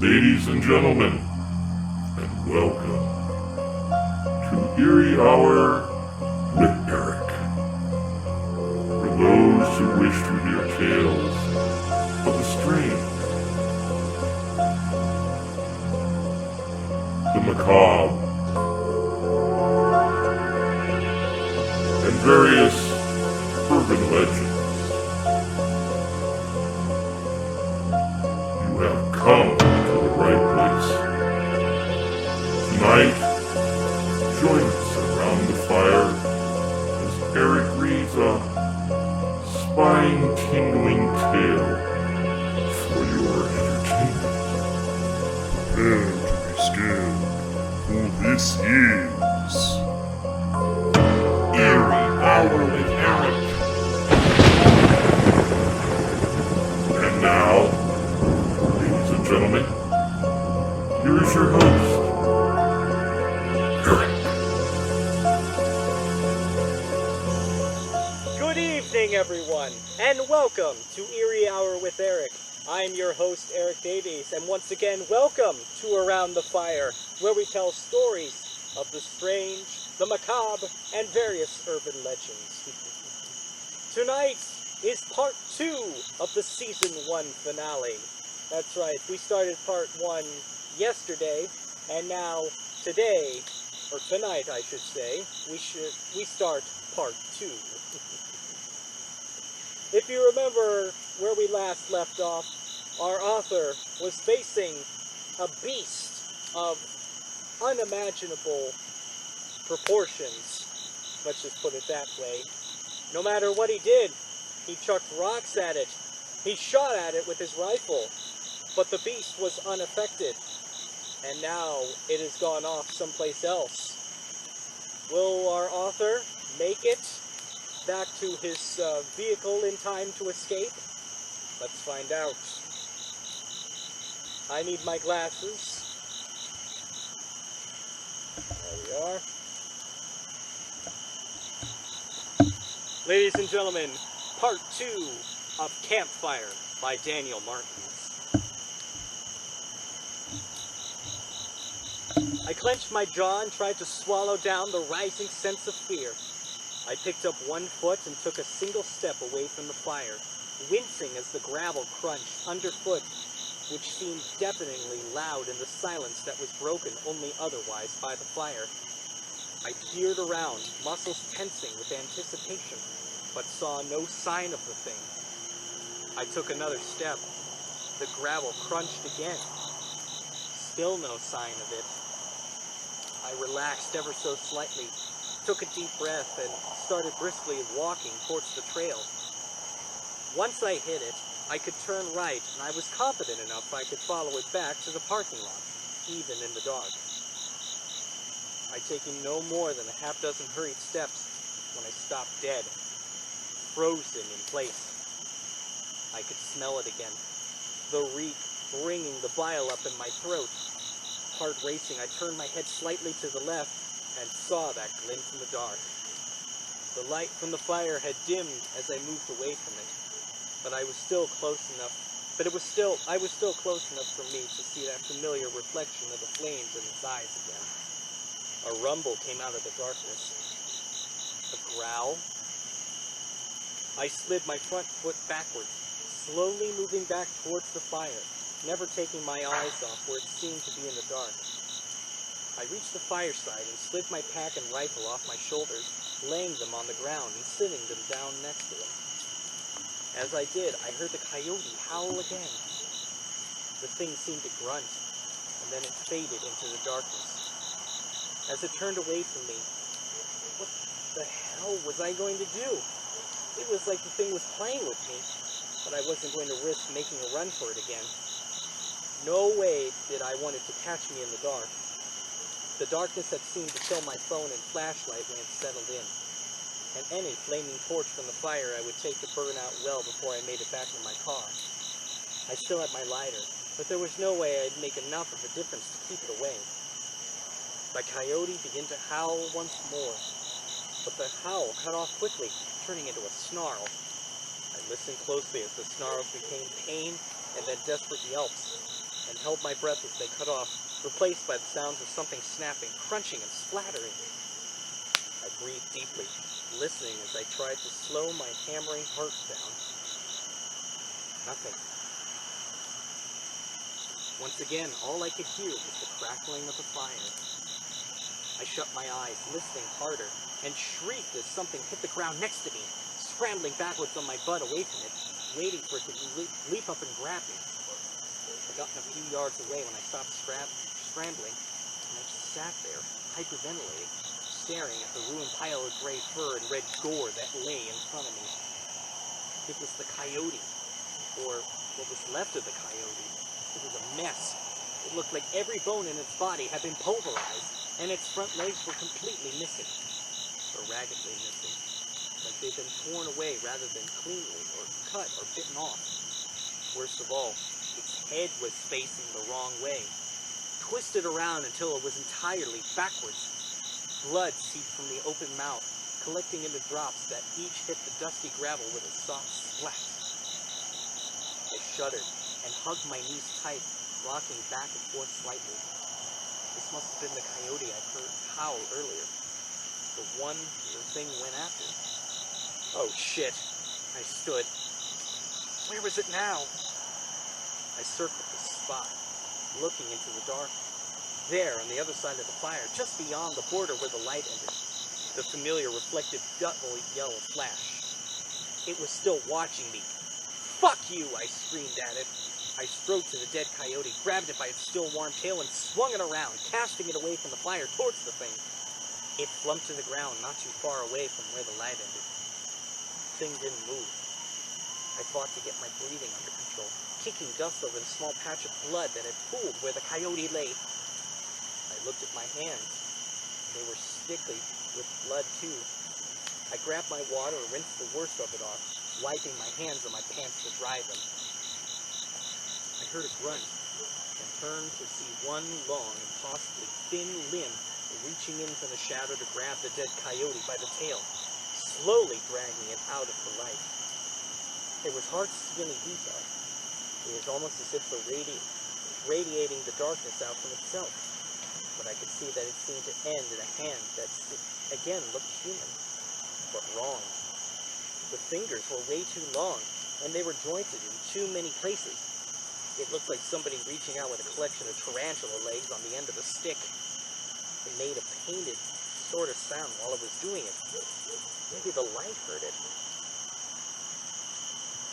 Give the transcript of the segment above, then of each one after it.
Ladies and gentlemen, and welcome to Eerie Hour with Erich. For those who wish to hear tales of the strange, the macabre, and various urban legends, you have come to the right place. Tonight, join us around the fire as Erich reads a spine-tingling tale for your entertainment. Prepare to be scared, for this is Eerie Hour with Erich. And now, ladies and gentlemen, here is your host, Erich. Good evening, everyone, and welcome to Eerie Hour with Erich. I'm your host, Erich Davies, and once again, welcome to Around the Fire, where we tell stories of the strange, the macabre, and various urban legends. Tonight is part 2 of the Season 1 finale. That's right, we started part 1 yesterday, and now today, or tonight I should say, we start part 2. If you remember where we last left off, our author was facing a beast of unimaginable proportions. Let's just put it that way. No matter what he did, he chucked rocks at it. He shot at it with his rifle, but the beast was unaffected. And now it has gone off someplace else. Will our author make it back to his vehicle in time to escape? Let's find out. I need my glasses. There we are. Ladies and gentlemen, part 2 of Campfire by Daniel Martins. I clenched my jaw and tried to swallow down the rising sense of fear. I picked up one foot and took a single step away from the fire, wincing as the gravel crunched underfoot, which seemed deafeningly loud in the silence that was broken only otherwise by the fire. I peered around, muscles tensing with anticipation, but saw no sign of the thing. I took another step. The gravel crunched again. Still no sign of it. I relaxed ever so slightly, took a deep breath, and started briskly walking towards the trail. Once I hit it, I could turn right, and I was confident enough I could follow it back to the parking lot, even in the dark. I'd taken no more than a half dozen hurried steps when I stopped dead, frozen in place. I could smell it again, the reek bringing the bile up in my throat. Heart racing, I turned my head slightly to the left and saw that glint in the dark. The light from the fire had dimmed as I moved away from it, but I was still close enough. I was still close enough for me to see that familiar reflection of the flames in his eyes again. A rumble came out of the darkness. A growl. I slid my front foot backwards, slowly moving back towards the fire, never taking my eyes off where it seemed to be in the dark. I reached the fireside and slid my pack and rifle off my shoulders, laying them on the ground and sitting them down next to it. As I did, I heard the coyote howl again. The thing seemed to grunt, and then it faded into the darkness. As it turned away from me, what the hell was I going to do? It was like the thing was playing with me, but I wasn't going to risk making a run for it again. No way did I want it to catch me in the dark. The darkness had seemed to kill my phone and flashlight when it settled in, and any flaming torch from the fire I would take to burn out well before I made it back to my car. I still had my lighter, but there was no way I'd make enough of a difference to keep it away. The coyote began to howl once more, but the howl cut off quickly, turning into a snarl. I listened closely as the snarls became pain and then desperate yelps. and held my breath as they cut off, replaced by the sounds of something snapping, crunching, and splattering. I breathed deeply, listening as I tried to slow my hammering heart down. Nothing. Once again, all I could hear was the crackling of the fire. I shut my eyes, listening harder, and shrieked as something hit the ground next to me, scrambling backwards on my butt away from it, waiting for it to leap up and grab me. I got a few yards away when I stopped scrambling, and I just sat there, hyperventilating, staring at the ruined pile of gray fur and red gore that lay in front of me. It was the coyote, or what was left of the coyote. It was a mess. It looked like every bone in its body had been pulverized, and its front legs were completely missing, or raggedly missing, like they'd been torn away rather than cleanly or cut or bitten off. Worst of all, its head was facing the wrong way, twisted around until it was entirely backwards. Blood seeped from the open mouth, collecting into drops that each hit the dusty gravel with a soft splat. I shuddered and hugged my knees tight, rocking back and forth slightly. This must have been the coyote I heard howl earlier. The one the thing went after. Oh shit! I stood. Where was it now? I circled the spot, looking into the dark. There, on the other side of the fire, just beyond the border where the light ended, the familiar reflective double yellow flash. It was still watching me. Fuck you! I screamed at it. I strode to the dead coyote, grabbed it by its still warm tail, and swung it around, casting it away from the fire towards the thing. It plumped to the ground not too far away from where the light ended. The thing didn't move. I fought to get my breathing under control, kicking dust over the small patch of blood that had pooled where the coyote lay. I looked at my hands. They were sticky with blood, too. I grabbed my water and rinsed the worst of it off, wiping my hands on my pants to dry them. I heard a grunt and turned to see one long and possibly thin limb reaching in from the shadow to grab the dead coyote by the tail, slowly dragging it out of the light. It was hard to see any detail. It was almost as if it were radiating the darkness out from itself. But I could see that it seemed to end in a hand that, again, looked human, but wrong. The fingers were way too long, and they were jointed in too many places. It looked like somebody reaching out with a collection of tarantula legs on the end of a stick. It made a painted sort of sound while it was doing it. Maybe the light heard it.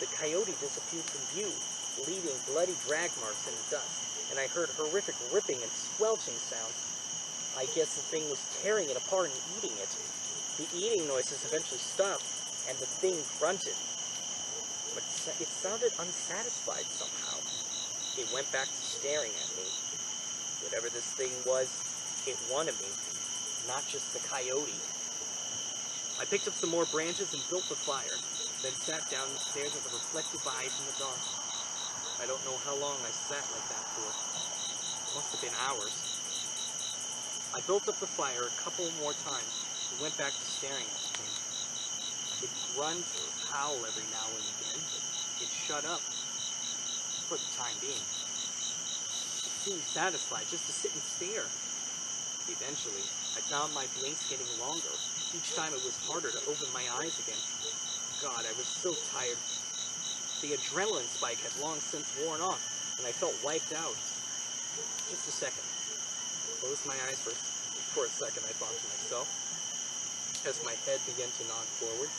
The coyote disappeared from view, leaving bloody drag marks in the dust, and I heard horrific ripping and squelching sounds. I guess the thing was tearing it apart and eating it. The eating noises eventually stopped, and the thing grunted. But it sounded unsatisfied somehow. It went back to staring at me. Whatever this thing was, it wanted me, not just the coyote. I picked up some more branches and built the fire, then sat down and stared at the reflective eyes in the dark. I don't know how long I sat like that for. It must have been hours. I built up the fire a couple more times and went back to staring at the thing. It grunt or howl every now and again, but it shut up, for the time being. It seemed satisfied just to sit and stare. Eventually, I found my blinks getting longer. Each time it was harder to open my eyes again. God, I was so tired. The adrenaline spike had long since worn off, and I felt wiped out. Just a second. Closed my eyes for a second, I thought to myself, as my head began to nod forward.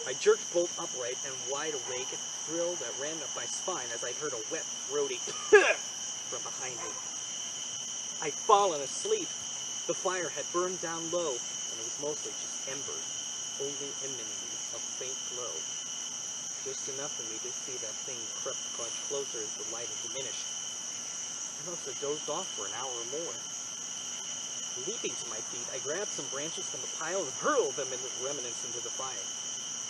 I jerked bolt upright and wide awake at the thrill that ran up my spine as I heard a wet, throaty from behind me. I'd fallen asleep. The fire had burned down low, and it was mostly just embers, only emanating a faint glow. Just enough for me to see that thing crept much closer as the light had diminished. I must have dozed off for an hour or more. Leaping to my feet, I grabbed some branches from the pile and hurled them in the remnants into the fire,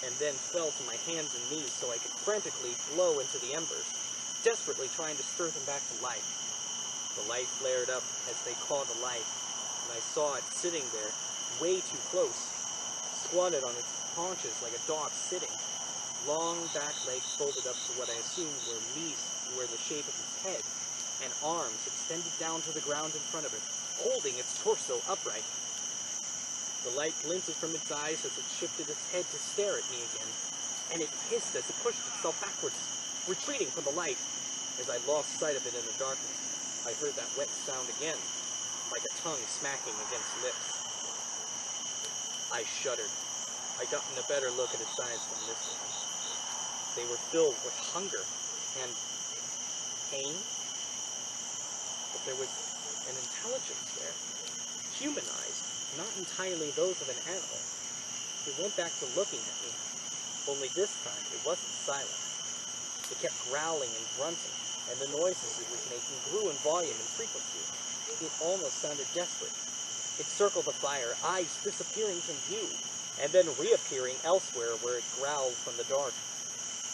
and then fell to my hands and knees so I could frantically blow into the embers, desperately trying to stir them back to life. The light flared up as they caught alight, and I saw it sitting there, way too close, squatted on its haunches like a dog sitting, long back legs folded up to what I assumed were the shape of its head, and arms extended down to the ground in front of it, holding its torso upright. The light glinted from its eyes as it shifted its head to stare at me again, and it hissed as it pushed itself backwards, retreating from the light. As I lost sight of it in the darkness, I heard that wet sound again, like a tongue smacking against lips. I shuddered. I'd gotten a better look at its eyes than this time. They were filled with hunger and pain, but there was an intelligence there, humanized, not entirely those of an animal. It went back to looking at me, only this time it wasn't silent. It kept growling and grunting, and the noises it was making grew in volume and frequency. It almost sounded desperate. It circled the fire, eyes disappearing from view, and then reappearing elsewhere where it growled from the dark.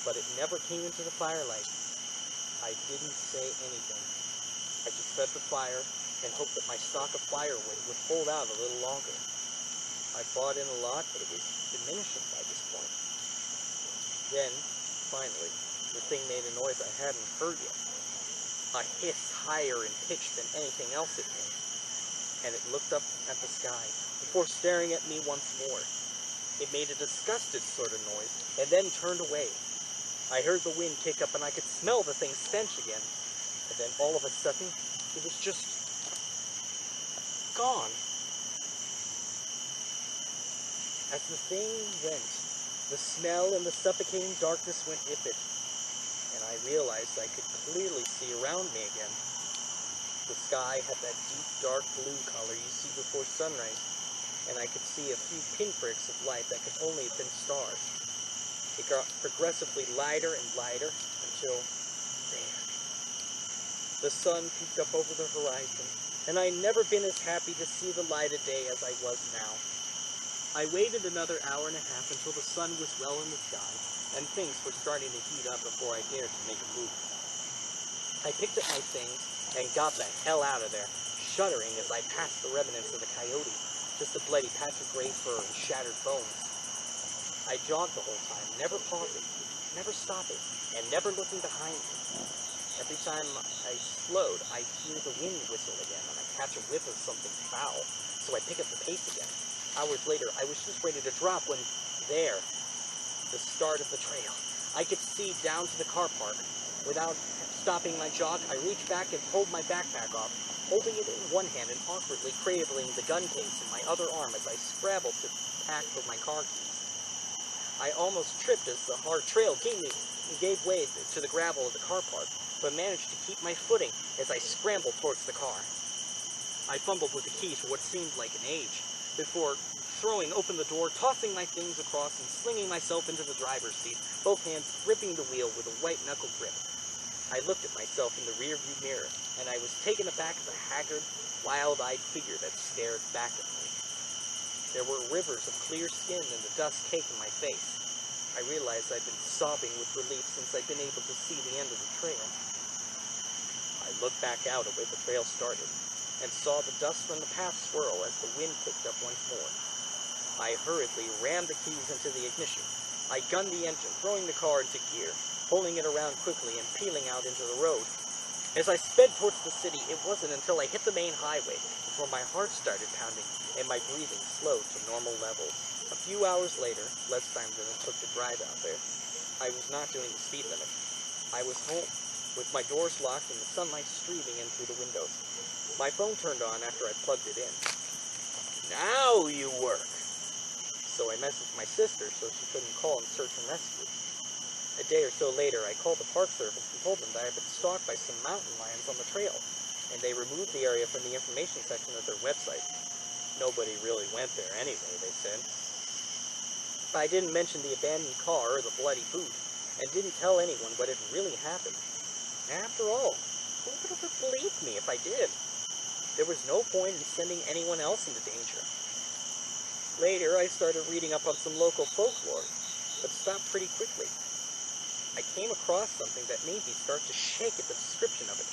But it never came into the firelight. I didn't say anything. I just fed the fire and hoped that my stock of firewood would hold out a little longer. I bought in a lot, but it was diminishing by this point. Then, finally, the thing made a noise I hadn't heard yet. A hiss higher in pitch than anything else it made. And it looked up at the sky, before staring at me once more. It made a disgusted sort of noise, and then turned away. I heard the wind kick up, and I could smell the thing's stench again. And then all of a sudden, it was just gone. As the thing went, the smell and the suffocating darkness went with it, and I realized I could clearly see around me again. The sky had that deep dark blue color you see before sunrise, and I could see a few pinpricks of light that could only have been stars. It got progressively lighter and lighter until there. The sun peeked up over the horizon, and I'd never been as happy to see the light of day as I was now. I waited another hour and a half until the sun was well in the sky, and things were starting to heat up before I dared to make a move. I picked up my things and got the hell out of there, shuddering as I passed the remnants of the coyote, just a bloody patch of gray fur and shattered bones. I jogged the whole time, never pausing, never stopping, and never looking behind me. Every time I slowed, I'd hear the wind whistle again, and I'd catch a whiff of something foul, so I pick up the pace again. Hours later, I was just ready to drop when, there, the start of the trail. I could see down to the car park. Without stopping my jog, I reached back and pulled my backpack off, holding it in one hand and awkwardly cradling the gun case in my other arm as I scrabbled to pack for my car keys. I almost tripped as the hard trail gave way to the gravel of the car park, but managed to keep my footing as I scrambled towards the car. I fumbled with the keys for what seemed like an age, before throwing open the door, tossing my things across, and slinging myself into the driver's seat, both hands gripping the wheel with a white-knuckle grip. I looked at myself in the rearview mirror, and I was taken aback at the haggard, wild-eyed figure that stared back at me. There were rivers of clear skin and the dust caked in my face. I realized I'd been sobbing with relief since I'd been able to see the end of the trail. I looked back out at where the trail started, and saw the dust from the path swirl as the wind picked up once more. I hurriedly rammed the keys into the ignition. I gunned the engine, throwing the car into gear, pulling it around quickly and peeling out into the road. As I sped towards the city, it wasn't until I hit the main highway before my heart started pounding and my breathing slowed to normal levels. A few hours later, less time than it took to drive out there, I was not doing the speed limit. I was home, with my doors locked and the sunlight streaming in through the windows. My phone turned on after I plugged it in. Now you work! So I messaged my sister so she couldn't call and search and rescue. A day or so later, I called the Park Service and told them that I had been stalked by some mountain lions on the trail, and they removed the area from the information section of their website. Nobody really went there anyway, they said. I didn't mention the abandoned car or the bloody boot, and didn't tell anyone what had really happened. After all, who would have believed me if I did? There was no point in sending anyone else into danger. Later, I started reading up on some local folklore, but stopped pretty quickly. I came across something that made me start to shake at the description of it.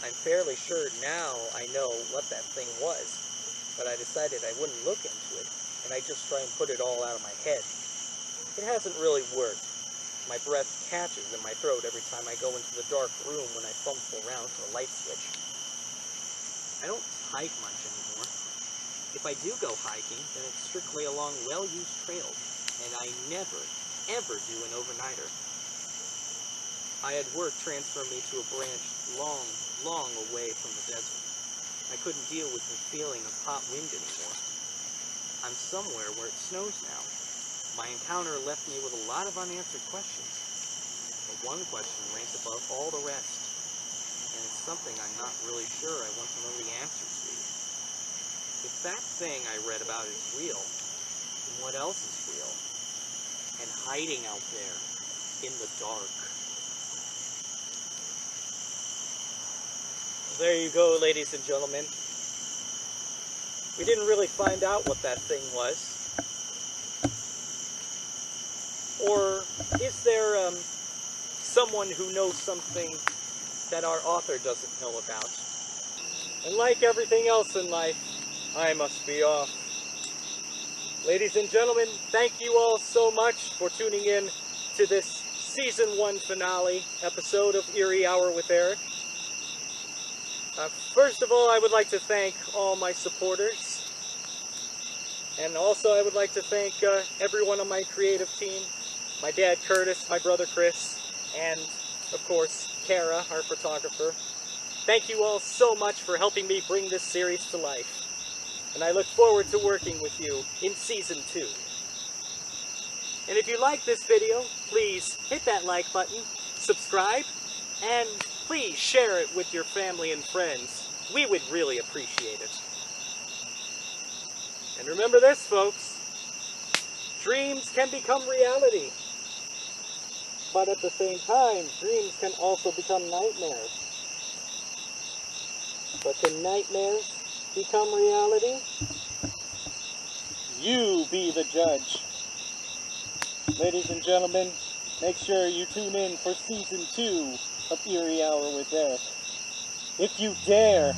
I'm fairly sure now I know what that thing was, but I decided I wouldn't look into it, and I'd just try and put it all out of my head. It hasn't really worked, My breath catches in my throat every time I go into the dark room when I fumble around for a light switch. I don't hike much anymore. If I do go hiking, then it's strictly along well-used trails, and I never, ever do an overnighter. I had work transfer me to a branch long, long away from the desert. I couldn't deal with the feeling of hot wind anymore. I'm somewhere where it snows now. My encounter left me with a lot of unanswered questions. But one question ranks above all the rest, and it's something I'm not really sure I want to know the answer to. If that thing I read about is real, then what else is real? And hiding out there, in the dark. There you go, ladies and gentlemen. We didn't really find out what that thing was. Or is there someone who knows something that our author doesn't know about? And like everything else in life, I must be off. Ladies and gentlemen, thank you all so much for tuning in to this Season 1 finale episode of Eerie Hour with Erich. First of all, I would like to thank all my supporters. And also I would like to thank everyone on my creative team. My dad Curtis, my brother Chris, and of course Kara, our photographer. Thank you all so much for helping me bring this series to life. And I look forward to working with you in Season 2. And if you like this video, please hit that like button, subscribe, and please share it with your family and friends. We would really appreciate it. And remember this, folks. Dreams can become reality. But at the same time, dreams can also become nightmares. But can nightmares become reality? You be the judge. Ladies and gentlemen, make sure you tune in for Season 2 of Eerie Hour with Erich. If you dare.